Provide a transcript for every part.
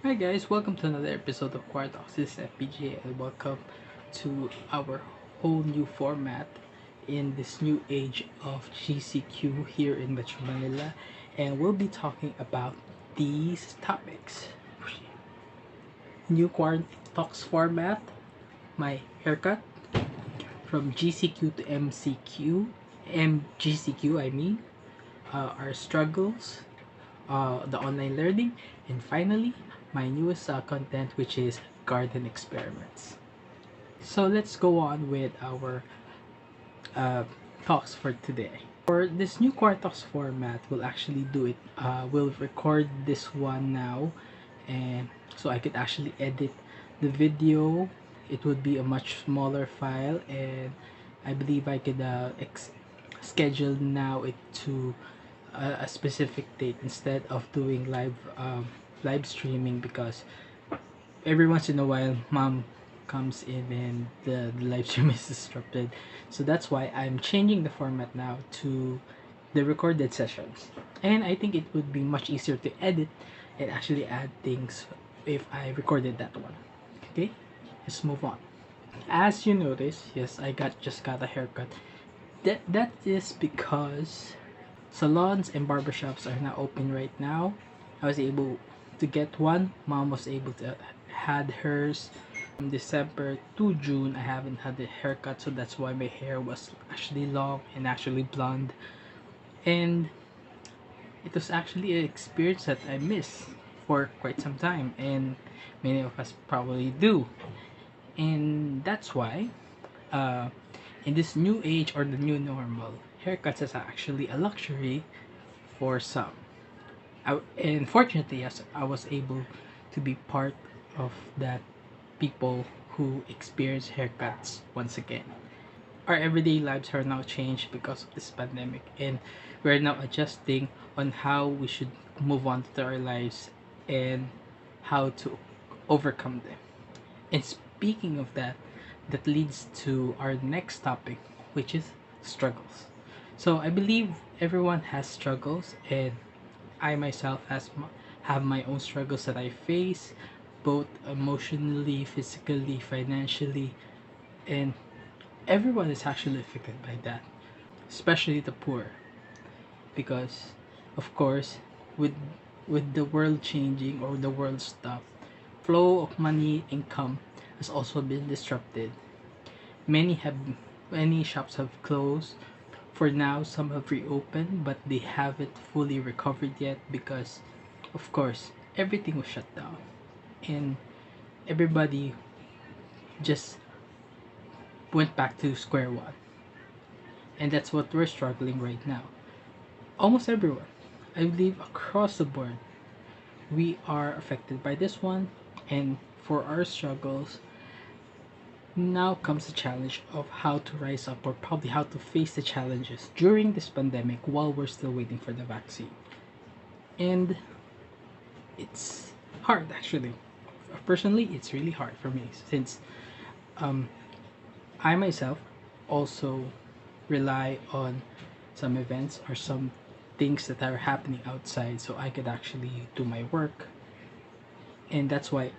Hi guys, welcome to another episode of QuaranTalks. This is FPJ and welcome to our whole new format in this new age of GCQ here in Metro Manila, and we'll be talking about these topics. New QuaranTalks format, my haircut from GCQ to MGCQ I mean, our struggles, the online learning, and finally, my newest content, which is garden experiments. So let's go on with our uh, talks for today. For this new Core Talks format, we'll actually do it. We'll record this one now, and so I could actually edit the video. It would be a much smaller file, and I believe I could schedule now it to a specific date instead of doing live streaming, because every once in a while mom comes in and the live stream is disrupted. So that's why I'm changing the format now to the recorded sessions, and I think it would be much easier to edit and actually add things if I recorded that one. Okay, let's move on. As you notice, yes, I just got a haircut. That is because salons and barbershops are now open right now. I was able to get one. Mom was able to had hers from December to June. I haven't had a haircut, so that's why my hair was actually long and actually blonde. And it was actually an experience that I missed for quite some time, and many of us probably do. And that's why, uh, in this new age or the new normal, haircuts is actually a luxury for some. And fortunately, yes, I was able to be part of that people who experience haircuts once again. Our everyday lives are now changed because of this pandemic, and we're now adjusting on how we should move on to our lives and how to overcome them. And speaking of that, that leads to our next topic, which is struggles. So I believe everyone has struggles, and I myself have my own struggles that I face, both emotionally, physically, financially, and everyone is actually affected by that, especially the poor, because, of course, with the world changing or the world stop, flow of money income has also been disrupted. Many have many shops have closed. For now, some have reopened, but they haven't fully recovered yet because, of course, everything was shut down, and everybody just went back to square one. And that's what we're struggling right now. Almost everyone, I believe, across the board, we are affected by this one. And for our struggles, now comes the challenge of how to rise up, or probably how to face the challenges during this pandemic while we're still waiting for the vaccine. And it's hard, actually. Personally, it's really hard for me, since um, I myself also rely on some events or some things that are happening outside so I could actually do my work. And that's why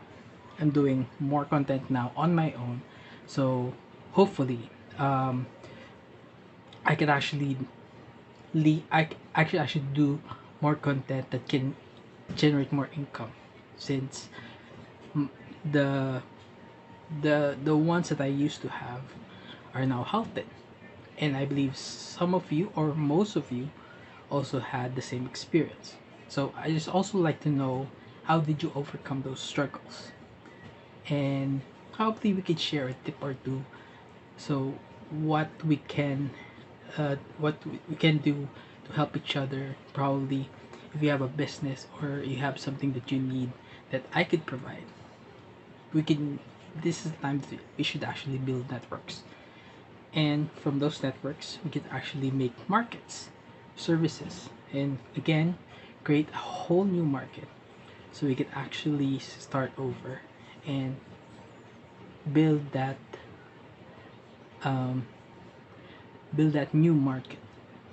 I'm doing more content now on my own. So hopefully, I could actually I should do more content that can generate more income, since the the ones that I used to have are now halted. And I believe some of you, or most of you, also had the same experience. So I just also like to know, how did you overcome those struggles? And probably we could share a tip or two, so what we can we can do to help each other. Probably if you have a business or you have something that you need that I could provide, we can this is the time that we should actually build networks, and from those networks we could actually make markets, services, and again create a whole new market, so we could actually start over and build that um, build that new market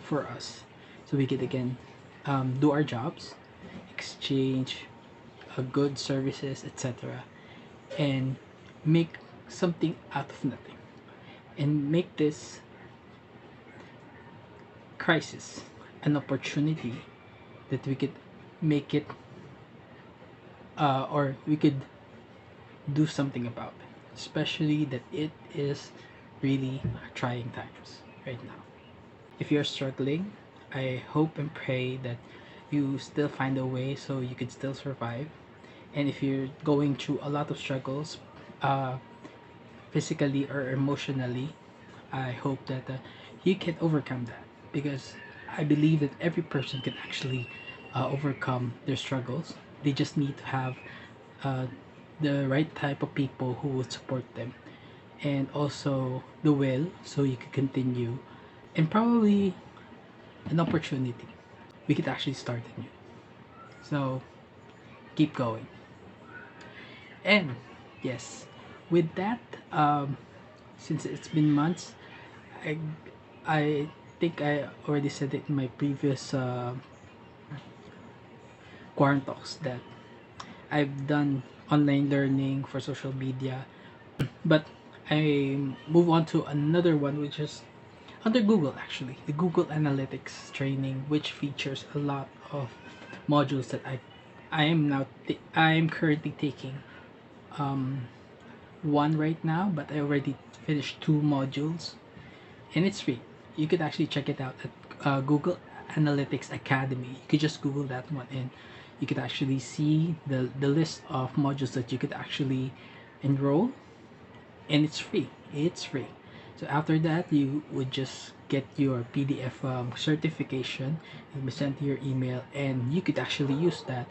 for us, so we could again do our jobs, exchange good services, etc., and make something out of nothing, and make this crisis an opportunity that we could make it, or we could do something about it, especially that it is really trying times right now. If you're struggling, I hope and pray that you still find a way so you could still survive. And if you're going through a lot of struggles, uh, physically or emotionally, I hope that you can overcome that, because I believe that every person can actually overcome their struggles. They just need to have uh, the right type of people who would support them, and also the will so you can continue, and probably an opportunity. We could actually start anew. So keep going. And yes, with that, since it's been months, I I think I already said it in my previous QuaranTalks that I've done online learning for social media, but I move on to another one, which is under Google, actually, the Google Analytics training, which features a lot of modules that I am currently taking one right now, but I already finished two modules, and it's free. You could actually check it out at Google Analytics Academy. You could just Google that one, and you could actually see the list of modules that you could actually enroll, and it's free. It's free. So after that, you would just get your PDF certification. It'll be sent to your email, and you could actually use that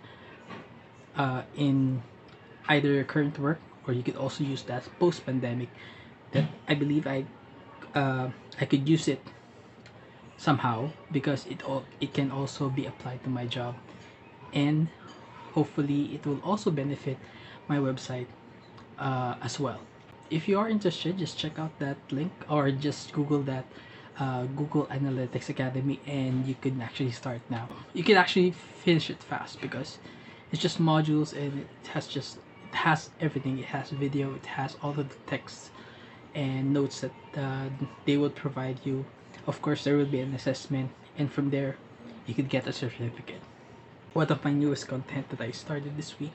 in either your current work, or you could also use that post pandemic. That I believe I could use it somehow, because it can also be applied to my job, and hopefully it will also benefit my website as well. If you are interested, just check out that link, or just Google that Google Analytics Academy, and you can actually start now. You can actually finish it fast, because it's just modules, and it has everything. It has video, it has all of the text and notes that they will provide you. Of course, there will be an assessment, and from there, you could get a certificate. One of my newest content that I started this week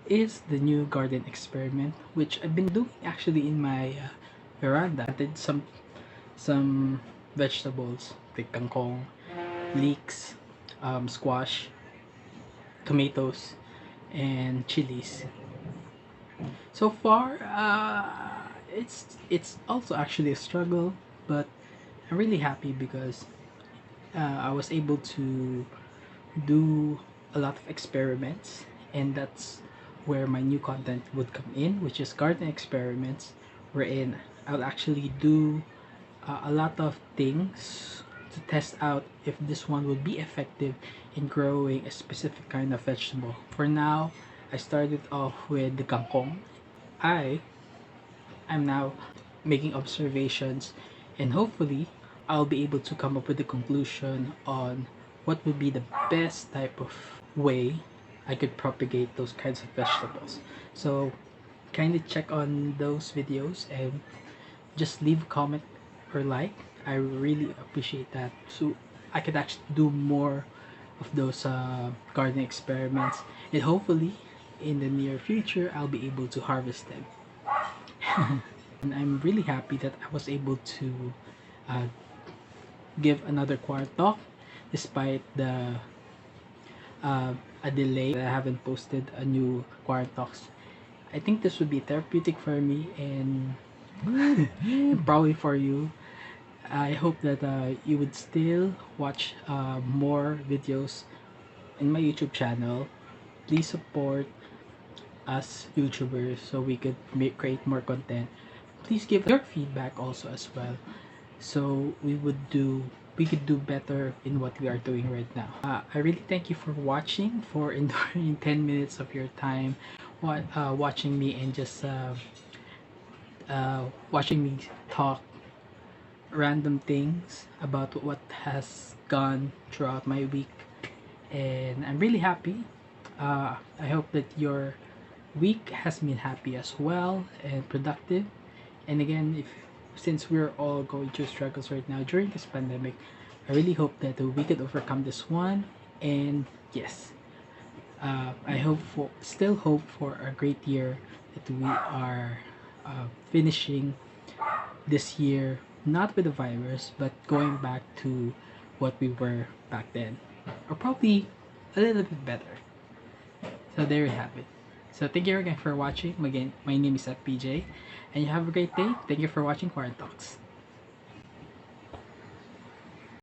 is the new garden experiment, which I've been doing actually in my veranda. I did some vegetables like kangkong, leeks, squash, tomatoes, and chilies. So far, it's also actually a struggle, but I'm really happy because I was able to do a lot of experiments, and that's where my new content would come in, which is garden experiments, wherein I'll actually do a lot of things to test out if this one would be effective in growing a specific kind of vegetable. For now, I started off with the kangkong. I am now making observations, and hopefully I'll be able to come up with a conclusion on what would be the best type of way I could propagate those kinds of vegetables. So kindly check on those videos, and just leave a comment or like. I really appreciate that, so I could actually do more of those garden experiments, and hopefully in the near future I'll be able to harvest them. And I'm really happy that I was able to uh, give another quarter talk despite the a delay that I haven't posted a new quarter talks. I think this would be therapeutic for me, and probably for you. I hope that you would still watch more videos in my YouTube channel. Please support us YouTubers so we could create more content. Please give your feedback also as well, so we could do better in what we are doing right now. I really thank you for watching, for enduring 10 minutes of your time, watching me, and just watching me talk random things about what has gone throughout my week. And I'm really happy I hope that your week has been happy as well and productive. And again, if since we're all going through struggles right now during this pandemic, I really hope that we could overcome this one. And yes, I still hope for a great year, that we are finishing this year not with the virus, but going back to what we were back then, or probably a little bit better. So there you have it. So thank you again for watching. Again, my name is FPJ, and you have a great day. Thank you for watching QuaranTalks.